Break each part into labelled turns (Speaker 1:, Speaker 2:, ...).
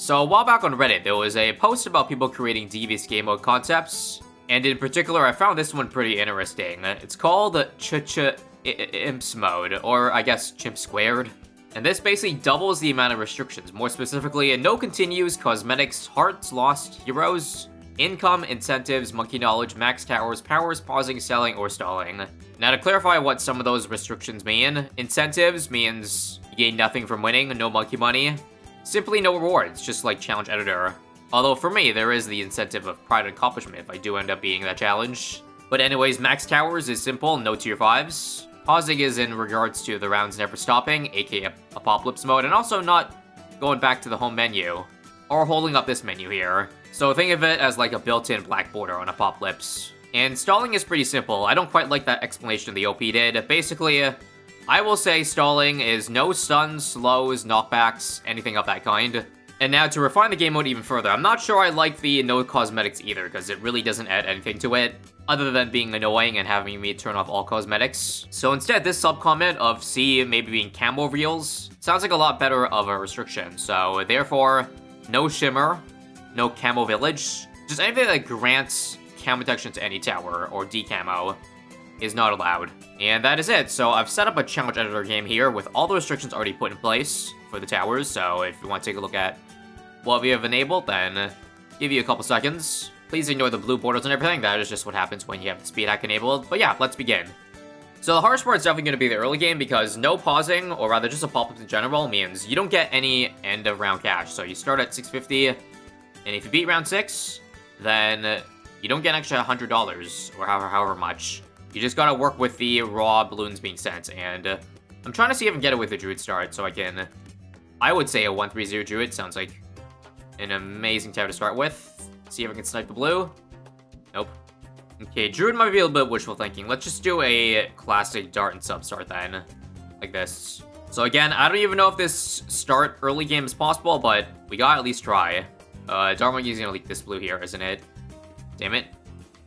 Speaker 1: So a while back on Reddit, there was a post about people creating devious game mode concepts, and in particular, I found this one pretty interesting. It's called CCHHIIMMPPSS Mode, or I guess Chimp Squared. And this basically doubles the amount of restrictions, more specifically, no continues, cosmetics, hearts, lost, heroes, income, incentives, monkey knowledge, max towers, powers, pausing, selling, or stalling. Now to clarify what some of those restrictions mean, incentives means you gain nothing from winning, no monkey money. Simply no rewards, just like Challenge Editor. Although for me, there is the incentive of pride and accomplishment if I do end up beating that challenge. But anyways, max towers is simple, no tier 5s. Pausing is in regards to the rounds never stopping, aka Apocalypse Mode, and also not going back to the home menu, or holding up this menu here. So think of it as like a built-in black border on Apocalypse. And stalling is pretty simple. I don't quite like that explanation the OP did. Basically, I will say stalling is no stuns, slows, knockbacks, anything of that kind. And now to refine the game mode even further, I'm not sure I like the no cosmetics either, because it really doesn't add anything to it, other than being annoying and having me turn off all cosmetics. So instead, this sub-comment of C maybe being camo reels sounds like a lot better of a restriction. So therefore, no shimmer, no camo village, just anything that grants camo protection to any tower, or decamo, is not allowed. And that is it. So I've set up a challenge editor game here with all the restrictions already put in place for the towers. So if you want to take a look at what we have enabled, then give you a couple seconds. Please ignore the blue borders and everything. That is just what happens when you have the speed hack enabled. But yeah, let's begin. So the hardest part is definitely going to be the early game because no pausing, or rather just a pop-up in general, means you don't get any end of round cash. So you start at 650, and if you beat round 6, then you don't get an extra $100, or however much. You just gotta work with the raw balloons being sent, and I'm trying to see if I can get it with the Druid start, so I can... I would say a 130 Druid sounds like an amazing tower to start with. See if I can snipe the blue. Nope. Okay, Druid might be a little bit wishful thinking. Let's just do a classic dart and sub start then, like this. So again, I don't even know if this start early game is possible, but we gotta at least try. Dart is gonna leak this blue here, isn't it? Damn it.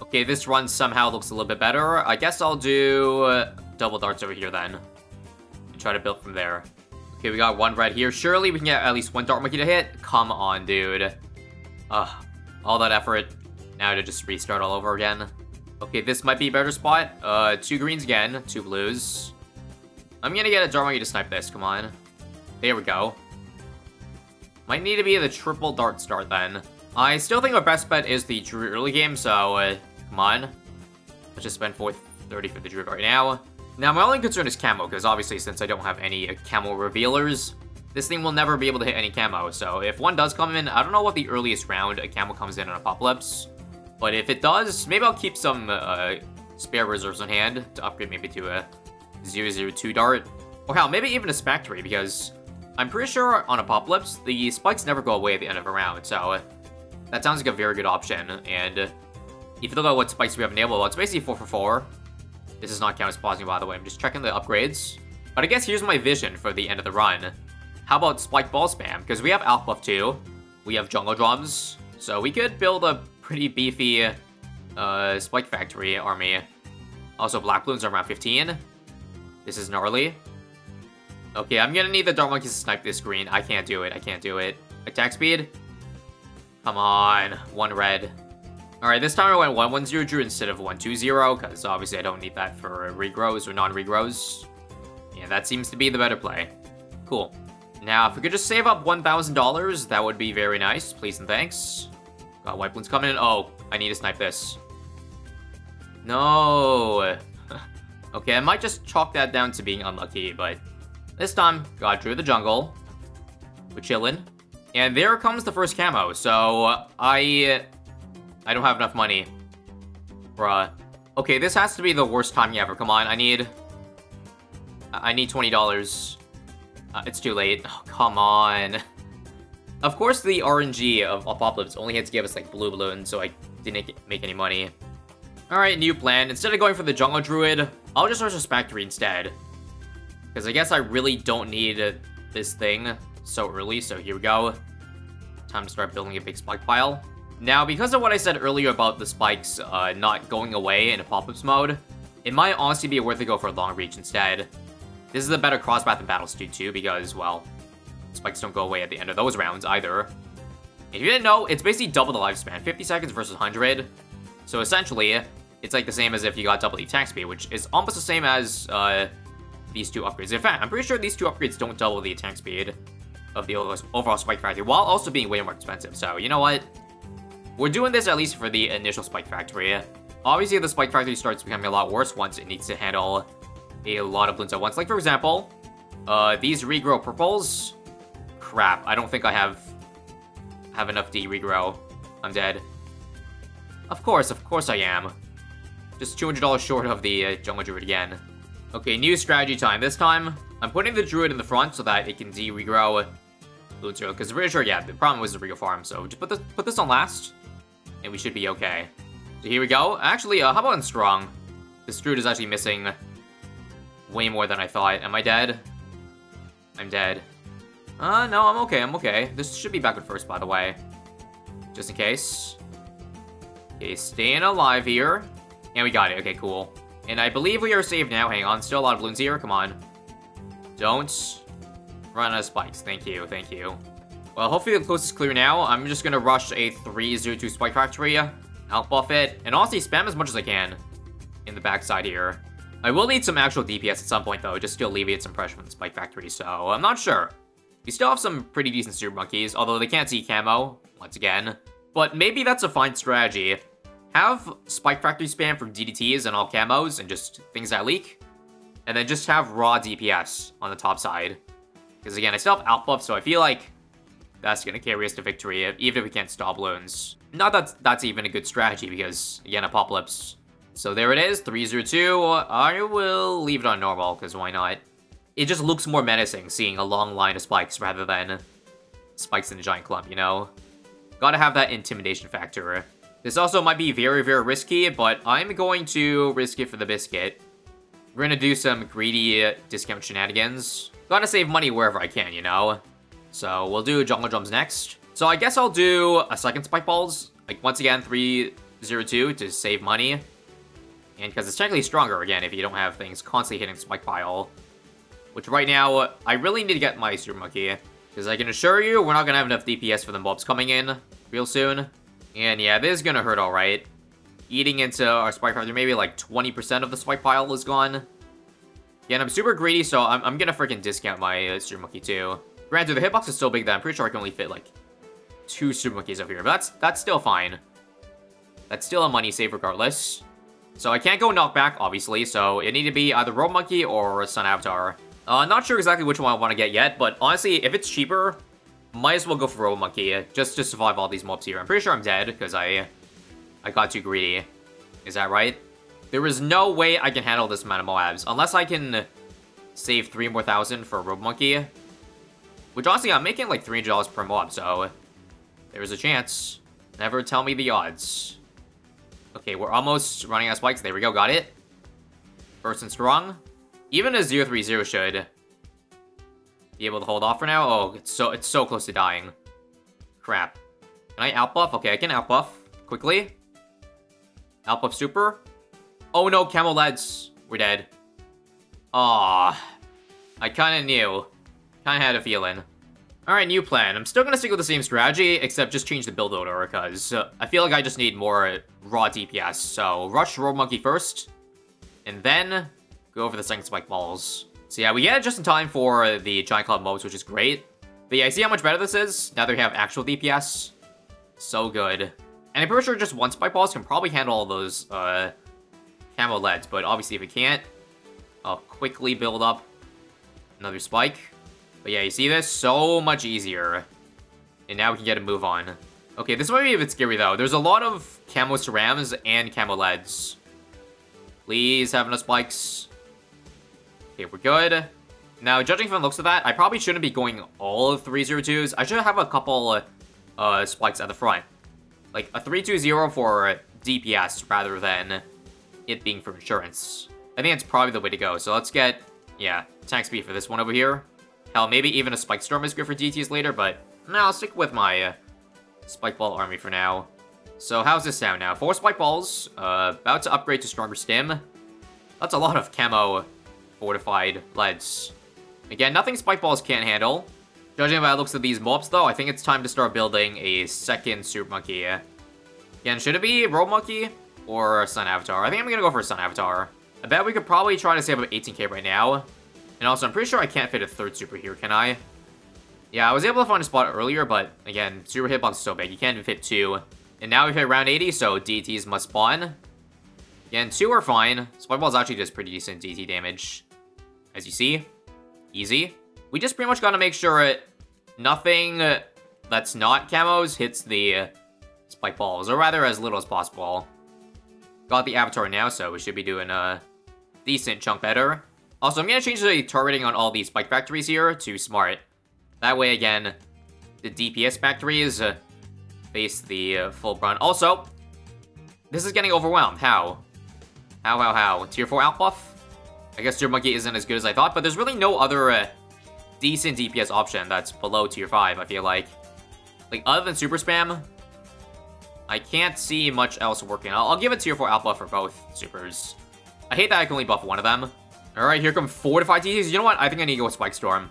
Speaker 1: Okay, this run somehow looks a little bit better. I guess I'll do double darts over here then. And try to build from there. Okay, we got one red here. Surely we can get at least one dart monkey to hit. Come on, dude. All that effort. Now to just restart all over again. Okay, this might be a better spot. 2 greens again, 2 blues. I'm gonna get a dart monkey to snipe this, come on. There we go. Might need to be the triple dart start then. I still think our best bet is the Druid early game, so come on. Let's just spend 430 for the Druid right now. Now, my only concern is camo, because obviously since I don't have any camo revealers, this thing will never be able to hit any camo. So if one does come in, I don't know what the earliest round a camo comes in on Apocalypse. But if it does, maybe I'll keep some spare reserves on hand to upgrade maybe to a 002 dart. Or hell, maybe even a Spectre, because I'm pretty sure on Apocalypse, the spikes never go away at the end of a round, so... that sounds like a very good option, and if you look at what spikes we have enabled, well, it's basically 4 for 4. This is not count as pausing, by the way. I'm just checking the upgrades. But I guess here's my vision for the end of the run. How about spike ball spam? Because we have Alpha Buff 2, we have jungle drums, so we could build a pretty beefy spike factory army. Also, black balloons are around 15. This is gnarly. Okay, I'm gonna need the dart monkeys to snipe this green. I can't do it. I can't do it. Attack speed. Come on, 1 red. Alright, this time I went 1-1-0 Drew instead of 1-2-0, because obviously I don't need that for regrows or non-regrows. Yeah, that seems to be the better play. Cool. Now, if we could just save up $1,000, that would be very nice. Please and thanks. Got white balloons coming in. Oh, I need to snipe this. No. Okay, I might just chalk that down to being unlucky, but this time, got Drew the jungle. We're chillin'. And there comes the first camo, so I don't have enough money. Bruh. Okay, this has to be the worst timing ever. Come on, I need $20. It's too late. Oh, come on. Of course, the RNG of Apocalypse only had to give us, like, blue balloons, so I didn't make any money. Alright, new plan. Instead of going for the Jungle Druid, I'll just rush a Spectre instead. Because I guess I really don't need this thing so early, so here we go. Time to start building a big spike pile. Now, because of what I said earlier about the spikes not going away in Apocalypse mode, it might honestly be worth to go for a long reach instead. This is a better crosspath than Battle Stew too, because, well, spikes don't go away at the end of those rounds either. If you didn't know, it's basically double the lifespan, 50 seconds versus 100. So essentially, it's like the same as if you got double the attack speed, which is almost the same as these two upgrades. In fact, I'm pretty sure these two upgrades don't double the attack speed of the overall Spike Factory, while also being way more expensive. So, you know what? We're doing this at least for the initial Spike Factory. Obviously, the Spike Factory starts becoming a lot worse once it needs to handle a lot of bloons at once. Like, for example, these regrow purples. Crap, I don't think I have enough D regrow. I'm dead. Of course I am. Just $200 short of the Jungle Druid again. Okay, new strategy time. This time, I'm putting the Druid in the front so that it can D regrow bloons, because I'm pretty sure, yeah, the problem was the regrow farm. So just put this on last, and we should be okay. So here we go. Actually, how about on strong? This Druid is actually missing way more than I thought. Am I dead? I'm dead. No, I'm okay. This should be back at first, by the way. Just in case. Okay, staying alive here. And we got it. Okay, cool. And I believe we are saved now. Hang on, still a lot of bloons here. Come on. Don't run out of spikes. Thank you. Well, hopefully the coast is clear now. I'm just gonna rush a 302 Spike Factory. Outbuff it. And honestly, spam as much as I can in the backside here. I will need some actual DPS at some point, though, just to alleviate some pressure from the Spike Factory, so I'm not sure. We still have some pretty decent Super Monkeys, although they can't see Camo, once again. But maybe that's a fine strategy. Have Spike Factory spam from DDTs and all Camos and just things that leak. And then just have raw DPS on the top side. Because again, I still have outbuff, so I feel like that's going to carry us to victory, even if we can't stop bloons. Not that that's even a good strategy, because, again, Apocalypse. So there it is, 302. I will leave it on normal, because why not? It just looks more menacing, seeing a long line of spikes rather than spikes in a giant clump, you know? Gotta have that intimidation factor. This also might be very, very risky, but I'm going to risk it for the biscuit. We're gonna do some greedy discount shenanigans. Gotta save money wherever I can, you know? So we'll do Jungle Drums next. So I guess I'll do a second Spike Balls. Like, once again, 302 to save money. And because it's technically stronger, again, if you don't have things constantly hitting the Spike Pile. Which right now, I really need to get my Super Monkey. Because I can assure you, we're not going to have enough DPS for the mobs coming in real soon. And yeah, this is going to hurt alright. Eating into our Spike Pile, maybe like 20% of the Spike Pile is gone. Again, I'm super greedy, so I'm going to freaking discount my Super Monkey too. Granted, the hitbox is so big that I'm pretty sure I can only fit like 2 Super Monkeys up here. But that's still fine. That's still a money save regardless. So I can't go knockback, obviously, so it need to be either Robe Monkey or Sun Avatar. Not sure exactly which one I want to get yet, but honestly, if it's cheaper, might as well go for Robe Monkey, just to survive all these mobs here. I'm pretty sure I'm dead, because I got too greedy. Is that right? There is no way I can handle this amount of Moabs, unless I can save 3 more thousand for Robe Monkey. Which, honestly, I'm making like $300 per mob, so there's a chance. Never tell me the odds. Okay, we're almost running out of spikes. There we go, got it. First and strong. Even a 030 should be able to hold off for now. Oh, it's so close to dying. Crap. Can I outbuff? Okay, I can outbuff quickly. Outbuff super. Oh no, Camo Leads. We're dead. Aww. I kinda knew. Kinda had a feeling. Alright, new plan. I'm still gonna stick with the same strategy, except just change the build order, because I feel like I just need more raw DPS. So, rush Robe Monkey first, and then go over the second Spike Balls. So yeah, we get it just in time for the Giant Club mobs, which is great. But yeah, see how much better this is? Now that we have actual DPS. So good. And I'm pretty sure just one Spike Balls can probably handle all those Camo Leads, but obviously if it can't, I'll quickly build up another Spike. But yeah, you see this? So much easier. And now we can get a move on. Okay, this might be a bit scary though. There's a lot of Camo Cerams and Camo Leads. Please have enough spikes. Okay, we're good. Now, judging from the looks of that, I probably shouldn't be going all of 302s. I should have a couple spikes at the front. Like a 320 for DPS rather than it being for insurance. I think it's probably the way to go. So let's get, yeah, attack speed for this one over here. Hell, maybe even a Spike Storm is good for DTs later, but no, I'll stick with my Spike Ball army for now. So how's this sound now? 4 Spike Balls, about to upgrade to Stronger Stim. That's a lot of Camo fortified leads. Again, nothing Spike Balls can't handle. Judging by the looks of these mobs, though, I think it's time to start building a second Super Monkey. Again, should it be Robe Monkey or Sun Avatar? I think I'm gonna go for Sun Avatar. I bet we could probably try to save up 18k right now. And also, I'm pretty sure I can't fit a third super here, can I? Yeah, I was able to find a spot earlier, but again, super hitbox is so big, you can't even fit 2. And now we've hit round 80, so DTs must spawn. Again, 2 are fine. Spike Balls actually does pretty decent DT damage. As you see, easy. We just pretty much gotta make sure nothing that's not camos hits the Spike Balls, or rather as little as possible. Got the Avatar now, so we should be doing a decent chunk better. Also, I'm gonna change the targeting on all these Spike Factories here to Smart. That way, again, the DPS factories face the full brunt. Also, this is getting overwhelmed. How? How? Tier 4 out buff? I guess Tier Monkey isn't as good as I thought, but there's really no other decent DPS option that's below Tier 5, I feel like. Like, other than Super Spam, I can't see much else working. I'll give it Tier 4 out buff for both supers. I hate that I can only buff one of them. Alright, here come 4 to 5 DTs. You know what? I think I need to go with Spike Storm.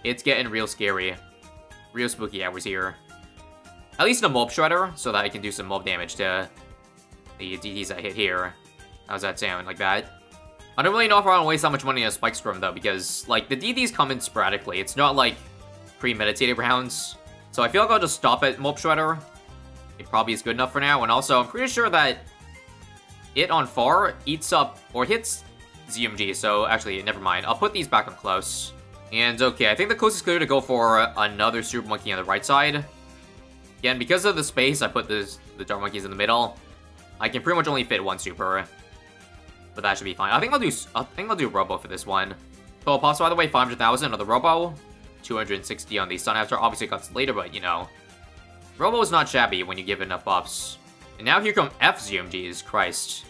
Speaker 1: It's getting real scary. Real spooky hours here. At least a Mob Shredder, so that I can do some mob damage to the DTs I hit here. How's that sound? Like that? I don't really know if I want to waste that much money on a Spike Storm, though, because, like, the DTs come in sporadically. It's not, like, premeditated rounds. So I feel like I'll just stop at Mob Shredder. It probably is good enough for now. And also, I'm pretty sure that it on far eats up, or hits ZMG. So, actually, never mind. I'll put these back on close. And, okay, I think the coast is clear to go for another Super Monkey on the right side. Again, because of the space, I put the Dark Monkeys in the middle. I can pretty much only fit 1 super. But that should be fine. I think I'll do Robo for this one. Total pops, by the way, 500,000 on the Robo. 260 on the Sun Avatar. Obviously, it cuts later, but, you know. Robo is not shabby when you give it enough buffs. And now here come FZMGs. Christ.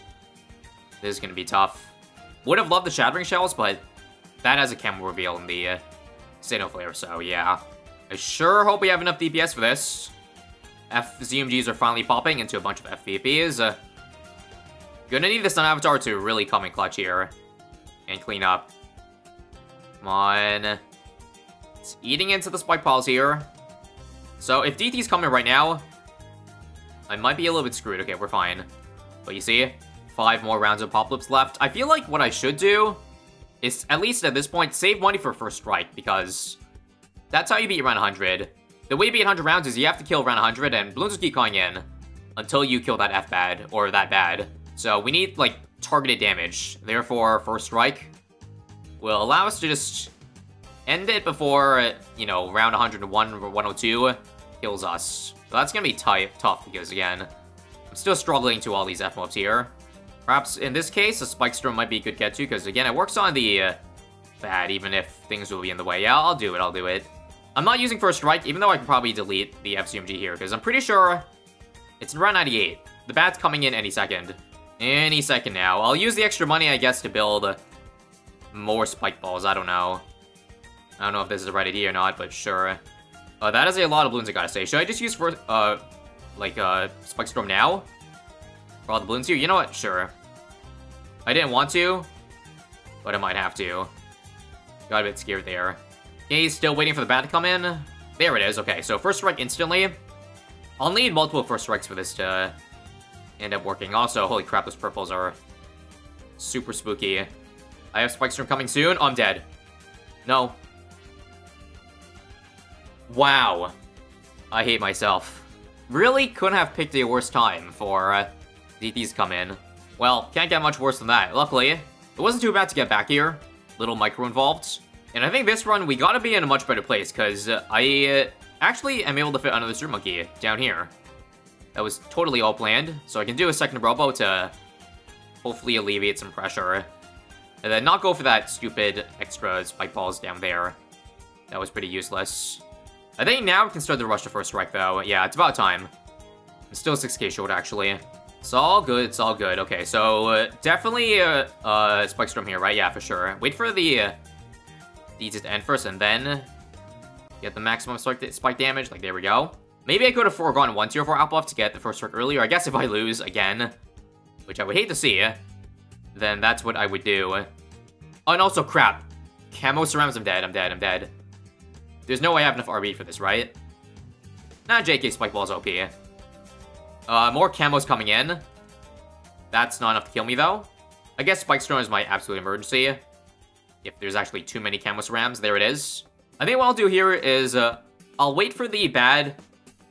Speaker 1: This is going to be tough. Would have loved the Shattering Shells, but that has a camo reveal in the Sinnoh Flare, so yeah. I sure hope we have enough DPS for this. FZMGs are finally popping into a bunch of FVPs. Gonna need the Sun Avatar to really come in clutch here. And clean up. Come on. It's eating into the Spike Piles here. So if DT's coming right now, I might be a little bit screwed. Okay, we're fine. But you see, 5 more rounds of Poplips left. I feel like what I should do is, at least at this point, save money for first strike, because that's how you beat round 100. The way you beat 100 rounds is you have to kill round 100, and balloons will keep coming in until you kill that F-bad, or that bad. So we need, like, targeted damage. Therefore, first strike will allow us to just end it before, you know, round 101 or 102 kills us. So that's gonna be tough, because, again, I'm still struggling to all these F-mobs here. Perhaps, in this case, a Spike Storm might be a good get to, because, again, it works on the bad, even if things will be in the way. Yeah, I'll do it. I'm not using first strike, even though I can probably delete the FCMG here, because I'm pretty sure it's around 98. The bad's coming in any second. Any second now. I'll use the extra money, I guess, to build more Spike Balls. I don't know. I don't know if this is the right idea or not, but sure. That is a lot of balloons, I gotta say. Should I just use first, Spike Storm now? For all the balloons here? You know what? Sure. I didn't want to, but I might have to. Got a bit scared there. Okay, still waiting for the bat to come in. There it is. Okay, so first strike instantly. I'll need multiple first strikes for this to end up working. Also, holy crap, those purples are super spooky. I have Spike Storm coming soon. Oh, I'm dead. No. Wow. I hate myself. Really couldn't have picked a worse time for DTs come in. Well, can't get much worse than that. Luckily, it wasn't too bad to get back here. Little micro involved. And I think this run, we gotta be in a much better place, because I actually am able to fit another Super Monkey down here. That was totally all planned, so I can do a second Robo to hopefully alleviate some pressure. And then not go for that stupid extra Spike Balls down there. That was pretty useless. I think now we can start the rush to first strike, though. Yeah, it's about time. I'm still 6k short, actually. It's all good, it's all good. Okay, so definitely Spike Storm here, right? Yeah, for sure. Wait for the DTs to end first, and then get the maximum spike damage. Like, there we go. Maybe I could have foregone 1 tier 4 out buff to get the first strike earlier. I guess if I lose again, which I would hate to see, then that's what I would do. Oh, and also, crap. Camo surrounds, I'm dead. There's no way I have enough RB for this, right? Nah, JK Spike Ball's OP. More camos coming in. That's not enough to kill me, though. I guess Spike Storm is my absolute emergency. If there's actually too many Camos Rams, there it is. I think what I'll do here is, I'll wait for the bad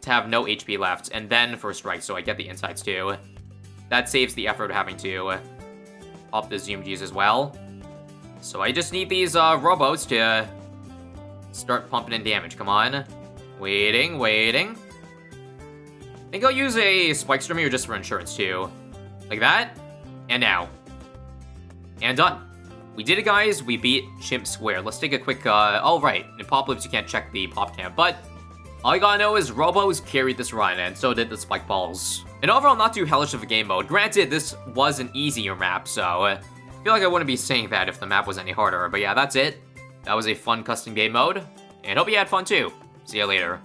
Speaker 1: to have no HP left, and then for a strike, so I get the insights too. That saves the effort of having to pop the Zoom Gs as well. So I just need these robos to start pumping in damage. Come on. Waiting. I think I'll use a Spike Storm here just for insurance too. Like that. And now. And done. We did it, guys. We beat Chimp Square. Let's take a quick, oh, right. In Pop Loops, you can't check the Pop Cam, but all you gotta know is Robos carried this run, and so did the Spike Balls. And overall, not too hellish of a game mode. Granted, this was an easier map, so I feel like I wouldn't be saying that if the map was any harder. But yeah, that's it. That was a fun custom game mode, and hope you had fun too. See ya later.